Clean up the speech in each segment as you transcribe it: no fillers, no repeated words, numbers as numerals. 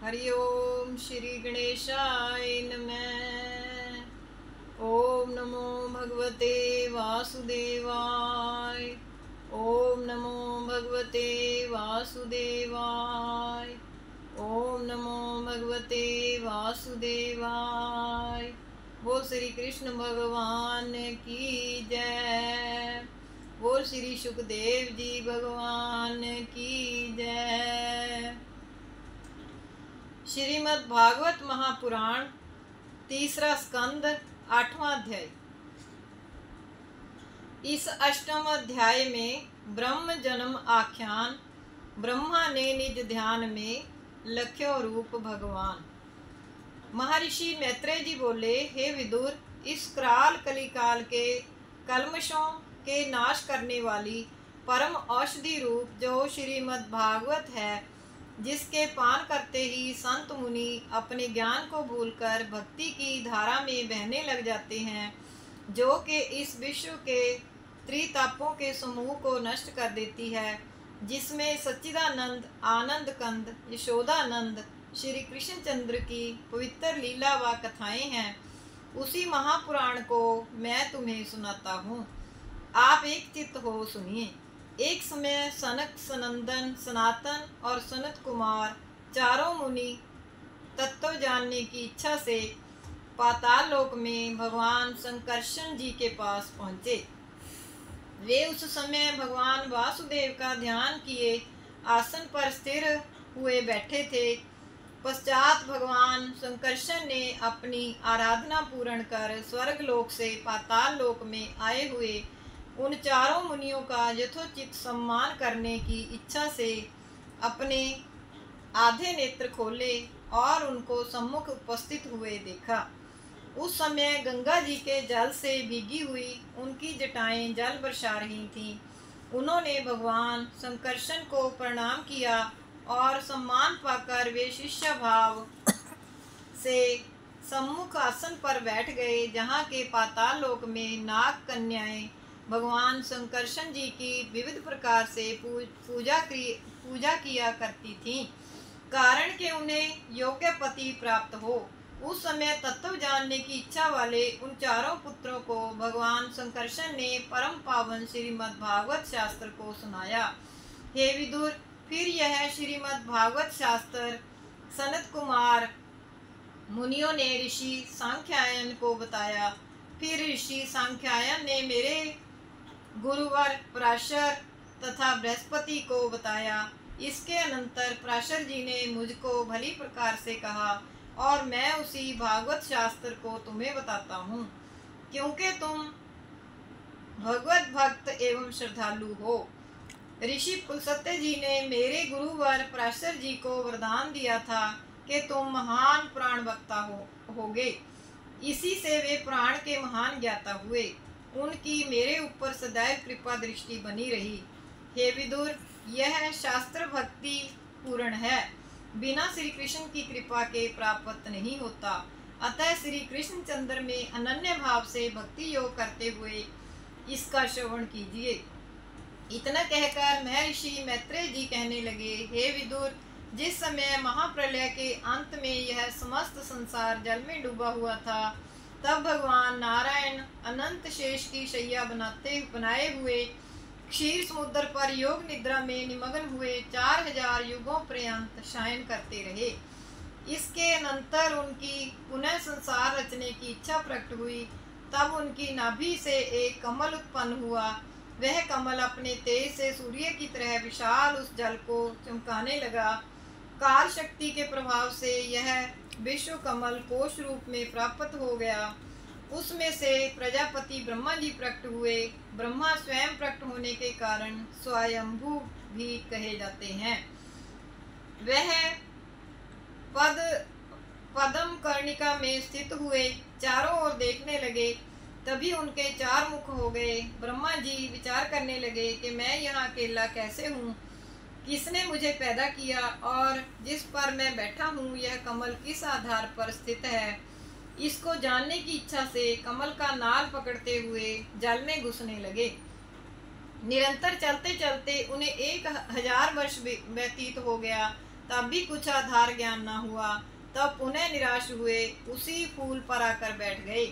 हरि ओम श्री गणेशाय नमः। ओम नमो भगवते वासुदेवाय। ओम नमो भगवते वासुदेवाय। ओम नमो भगवते वासुदेवाय। बोल श्री कृष्ण भगवान की जय। बोल श्री सुखदेव जी भगवान की जय। श्रीमद् भागवत महापुराण तीसरा स्कंद 8वां अध्याय। इस अष्टम अध्याय में ब्रह्म जन्म आख्यान। ब्रह्मा ने निज ध्यान में लख्यो रूप भगवान। महर्षि मैत्रेय जी बोले, हे विदुर, इस कराल कलिकाल के कल्मशों के नाश करने वाली परम औषधि रूप जो श्रीमद् भागवत है, जिसके पान करते ही संत मुनि अपने ज्ञान को भूलकर भक्ति की धारा में बहने लग जाते हैं, जो कि इस विश्व के त्रितापों के समूह को नष्ट कर देती है, जिसमें सच्चिदानंद, आनंद कंद, यशोदानंद, श्री कृष्णचंद्र की पवित्र लीला व कथाएं हैं, उसी महापुराण को मैं तुम्हें सुनाता हूँ। आप एक चित्त हो सुनिए। एक समय सनक, सनंदन, सनातन और सनत कुमार चारों मुनि तत्व जानने की इच्छा से पाताल लोक में भगवान संकर्षण जी के पास पहुँचे। वे उस समय भगवान वासुदेव का ध्यान किए आसन पर स्थिर हुए बैठे थे। पश्चात भगवान संकर्षण ने अपनी आराधना पूर्ण कर स्वर्ग लोक से पाताल लोक में आए हुए उन चारों मुनियों का यथोचित सम्मान करने की इच्छा से अपने आधे नेत्र खोले और उनको सम्मुख उपस्थित हुए देखा। उस समय गंगा जी के जल से भीगी हुई उनकी जटाएं जल बरसा रही थीं। उन्होंने भगवान संकर्षण को प्रणाम किया और सम्मान पाकर वे शिष्य भाव से सम्मुख आसन पर बैठ गए, जहाँ के पाताल लोक में नाग कन्याएं भगवान संकर्षण जी की विविध प्रकार से पूजा किया करती थीं, कारण कि उन्हें योग्य पति प्राप्त हो। उस समय तत्व जानने की इच्छा वाले उन चारों पुत्रों को भगवान संकर्षण ने परम पावन श्रीमद् भागवत शास्त्र को सुनाया। हे विदुर, फिर यह श्रीमद् भागवत शास्त्र सनत कुमार मुनियों ने ऋषि सांख्यायन को बताया। फिर ऋषि सांख्यायन ने मेरे गुरुवर पराशर तथा बृहस्पति को बताया। इसके अनंतर पराशर जी ने मुझको भली प्रकार से कहा और मैं उसी भागवत शास्त्र को तुम्हें बताता हूँ, क्योंकि तुम भगवत भक्त एवं श्रद्धालु हो। ऋषि पुलस्त्य जी ने मेरे गुरुवर पराशर जी को वरदान दिया था कि तुम महान पुराण वक्ता होगे। इसी से वे पुराण के महान ज्ञाता हुए। उनकी मेरे ऊपर सदैव कृपा दृष्टि बनी रही। हे विदुर, यह शास्त्र भक्ति पूर्ण है, बिना श्री कृष्ण की कृपा के प्राप्त नहीं होता। अतः श्री कृष्ण चंद्र में अनन्य भाव से भक्ति योग करते हुए इसका श्रवण कीजिए। इतना कहकर महर्षि मैत्रेय जी कहने लगे, हे विदुर, जिस समय महाप्रलय के अंत में यह समस्त संसार जल में डूबा हुआ था, तब भगवान नारायण अनंत शेष की शैया बनाए हुए क्षीर समुद्र पर योग निद्रा में निमग्न हुए 4000 युगों पर्यंत शयन करते रहे। इसके अनंतर उनकी पुनः संसार रचने की इच्छा प्रकट हुई। तब उनकी नाभि से एक कमल उत्पन्न हुआ। वह कमल अपने तेज से सूर्य की तरह विशाल उस जल को चमकाने लगा। काल शक्ति के प्रभाव से यह विश्व कमल कोश रूप में प्राप्त हो गया। उसमें से प्रजापति ब्रह्मा जी प्रकट हुए। ब्रह्मा स्वयं प्रकट होने के कारण स्वयंभू भी कहे जाते हैं। वह पद्म कर्णिका में स्थित हुए चारों ओर देखने लगे। तभी उनके 4 मुख हो गए। ब्रह्मा जी विचार करने लगे कि मैं यहाँ अकेला कैसे हूँ, किसने मुझे पैदा किया और जिस पर मैं बैठा हूँ यह कमल किस आधार पर स्थित है। इसको जानने की इच्छा से कमल का नाल पकड़ते हुए जल में घुसने लगे। निरंतर चलते चलते उन्हें 1000 वर्ष व्यतीत हो गया। तब भी कुछ आधार ज्ञान न हुआ। तब पुनः निराश हुए उसी फूल पर आकर बैठ गए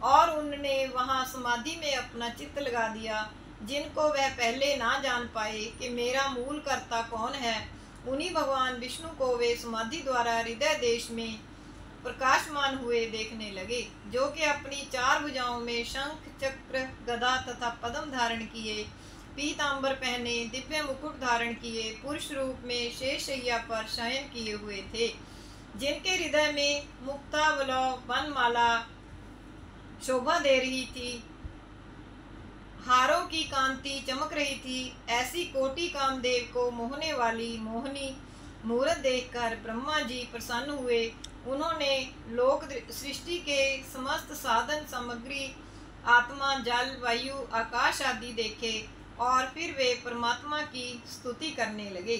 और उन्होंने वहां समाधि में अपना चित्त लगा दिया। जिनको वह पहले ना जान पाए कि मेरा मूल कर्ता कौन है, उन्हीं भगवान विष्णु को वे समाधि द्वारा हृदय देश में प्रकाशमान हुए देखने लगे, जो कि अपनी 4 भुजाओं में शंख चक्र गदा तथा पद्म धारण किए, पीतांबर पहने, दिव्य मुकुट धारण किए, पुरुष रूप में शेषशय्या पर शयन किए हुए थे, जिनके हृदय में मुक्तावलव वनमाला शोभा दे रही थी, हारों की कांति चमक रही थी। ऐसी कोटि कामदेव को मोहने वाली मोहनी मूरत देखकर ब्रह्मा जी प्रसन्न हुए। उन्होंने लोक सृष्टि के समस्त साधन सामग्री, आत्मा, जल, वायु, आकाश आदि देखे और फिर वे परमात्मा की स्तुति करने लगे।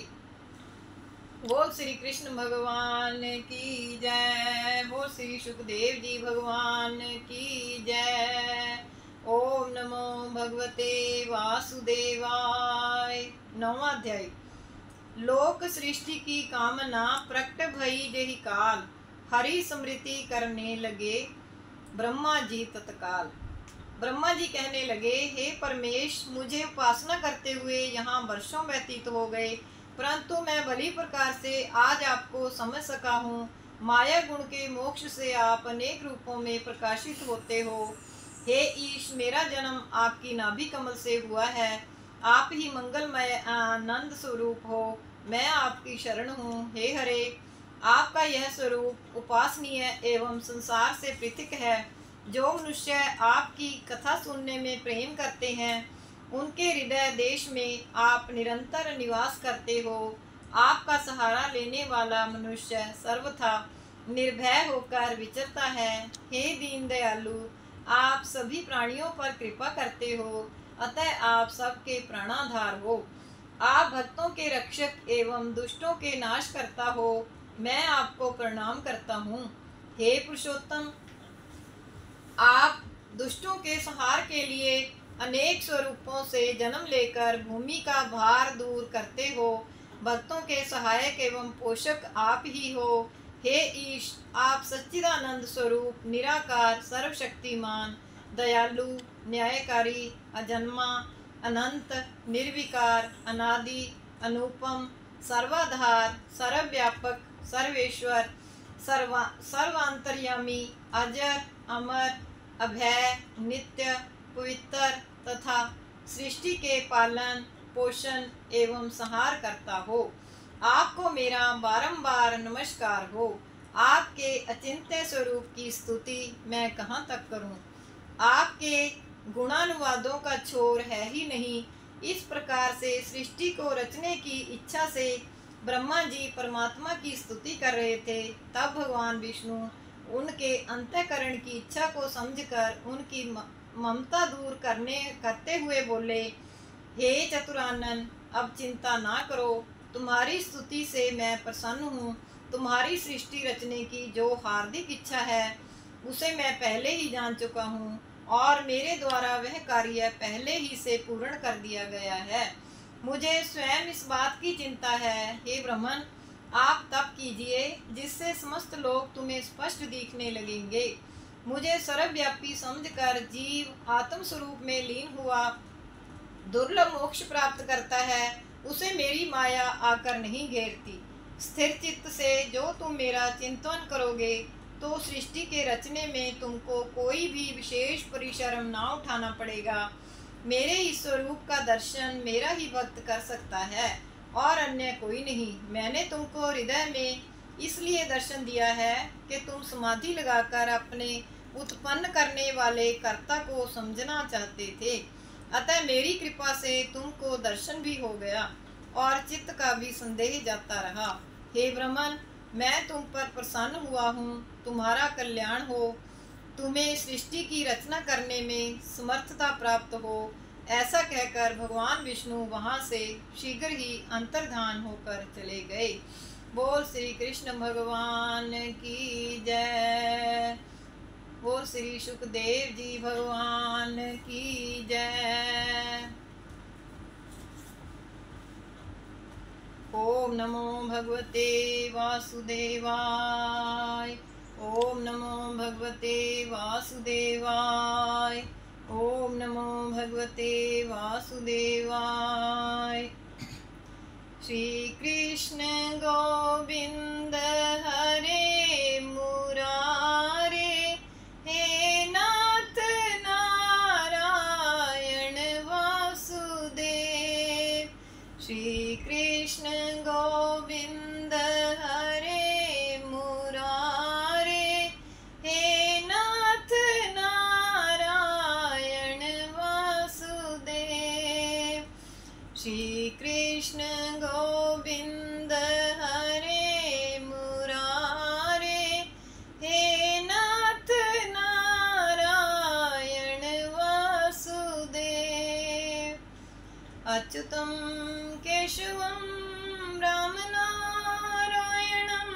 बोल श्री कृष्ण भगवान की जय। बोल श्री सुखदेव जी भगवान की जय। ओम नमो भगवते वासुदेवाय। 9वां अध्याय। लोक सृष्टि की कामना प्रकट भई जेहि काल, हरि स्मृति करने लगे ब्रह्मा जी तत्काल। ब्रह्मा जी कहने लगे, हे परमेश, मुझे उपासना करते हुए यहाँ वर्षों व्यतीत हो गए, परंतु मैं भली प्रकार से आज आपको समझ सका हूँ। माया गुण के मोक्ष से आप अनेक रूपों में प्रकाशित होते हो। हे ईश, मेरा जन्म आपकी नाभि कमल से हुआ है। आप ही मंगलमय आनंद स्वरूप हो। मैं आपकी शरण हूँ। हे हरे, आपका यह स्वरूप उपासनीय एवं संसार से पृथक है। जो मनुष्य आपकी कथा सुनने में प्रेम करते हैं, उनके हृदय देश में आप निरंतर निवास करते हो। आपका सहारा लेने वाला मनुष्य सर्वथा निर्भय होकर विचरता है। हे दीन दयालु, आप सभी प्राणियों पर कृपा करते हो, अतः आप सबके प्राणाधार हो। आप भक्तों के रक्षक एवं दुष्टों के नाश करता हो। मैं आपको प्रणाम करता हूँ। हे पुरुषोत्तम, आप दुष्टों के संहार के लिए अनेक स्वरूपों से जन्म लेकर भूमि का भार दूर करते हो। भक्तों के सहायक एवं पोषक आप ही हो। हे ईश, आप सच्चिदानंद स्वरूप, निराकार, सर्वशक्तिमान, दयालु, न्यायकारी, अजन्मा, अनंत, निर्विकार, अनादि, अनुपम, सर्वाधार, सर्वव्यापक, सर्वेश्वर, सर्वांतर्यामी, अजर, अमर, अभय, नित्य, पवित्र तथा सृष्टि के पालन, पोषण एवं संहार करता हो। आपको मेरा बारंबार नमस्कार हो। आपके अचिंत्य स्वरूप की स्तुति मैं कहाँ तक करूं? आपके गुणानुवादों का छोर है ही नहीं। इस प्रकार से सृष्टि को रचने की इच्छा से ब्रह्मा जी परमात्मा की स्तुति कर रहे थे। तब भगवान विष्णु उनके अंतःकरण की इच्छा को समझकर उनकी ममता दूर करते हुए बोले, हे चतुरानन, अब चिंता ना करो। तुम्हारी स्तुति से मैं प्रसन्न हूँ। तुम्हारी सृष्टि रचने की जो हार्दिक इच्छा है, उसे मैं पहले ही जान चुका हूँ और मेरे द्वारा वह कार्य पहले ही से पूर्ण कर दिया गया है। मुझे स्वयं इस बात की चिंता है। हे ब्रह्मन, आप तप कीजिए जिससे समस्त लोग तुम्हें स्पष्ट दिखने लगेंगे। मुझे सर्वव्यापी समझकर जीव आत्म स्वरूप में लीन हुआ दुर्लभ मोक्ष प्राप्त करता है, उसे मेरी माया आकर नहीं घेरती। स्थिर चित्त से जो तुम मेरा चिंतन करोगे, तो सृष्टि के रचने में तुमको कोई भी विशेष परिश्रम ना उठाना पड़ेगा। मेरे इस स्वरूप का दर्शन मेरा ही भक्त कर सकता है और अन्य कोई नहीं। मैंने तुमको हृदय में इसलिए दर्शन दिया है कि तुम समाधि लगाकर अपने उत्पन्न करने वाले कर्ता को समझना चाहते थे। अतः मेरी कृपा से तुमको दर्शन भी हो गया और चित्त का भी संदेह जाता रहा। हे ब्रह्मन, मैं तुम पर प्रसन्न हुआ हूँ। तुम्हारा कल्याण हो, तुम्हें सृष्टि की रचना करने में समर्थता प्राप्त हो। ऐसा कहकर भगवान विष्णु वहाँ से शीघ्र ही अंतर्धान होकर चले गए। बोल श्री कृष्ण भगवान की जय। बोल श्री सुखदेव जी भगवान की जय। ओम नमो भगवते वासुदेवाय। ओम नमो भगवते वासुदेवाय। ओम नमो भगवते वासुदेवाय। श्री कृष्ण गोविंद हरे मुरारे, हे नाथ नारायण वासुदेव। श्री कृष्ण गोविंद हरे मुरारे, हे नाथ नारायण वासुदेव। श्री कृष्ण गोविंद हरे मुरारे, हे नाथ नारायण वासुदेव। अच्युतं केशवं रामनारायणं,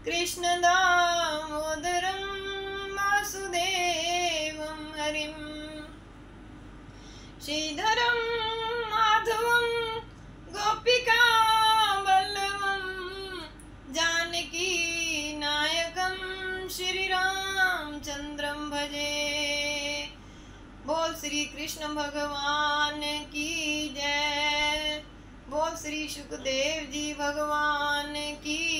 कृष्णदामोदरं वासुदेवं हरिं, श्रीधरं माधवं गोपिका वल्लभं, जानकी नायकं श्रीरामचंद्रं भजे। बोल श्री कृष्ण भगवान की जय। बोल श्री सुखदेव जी भगवान की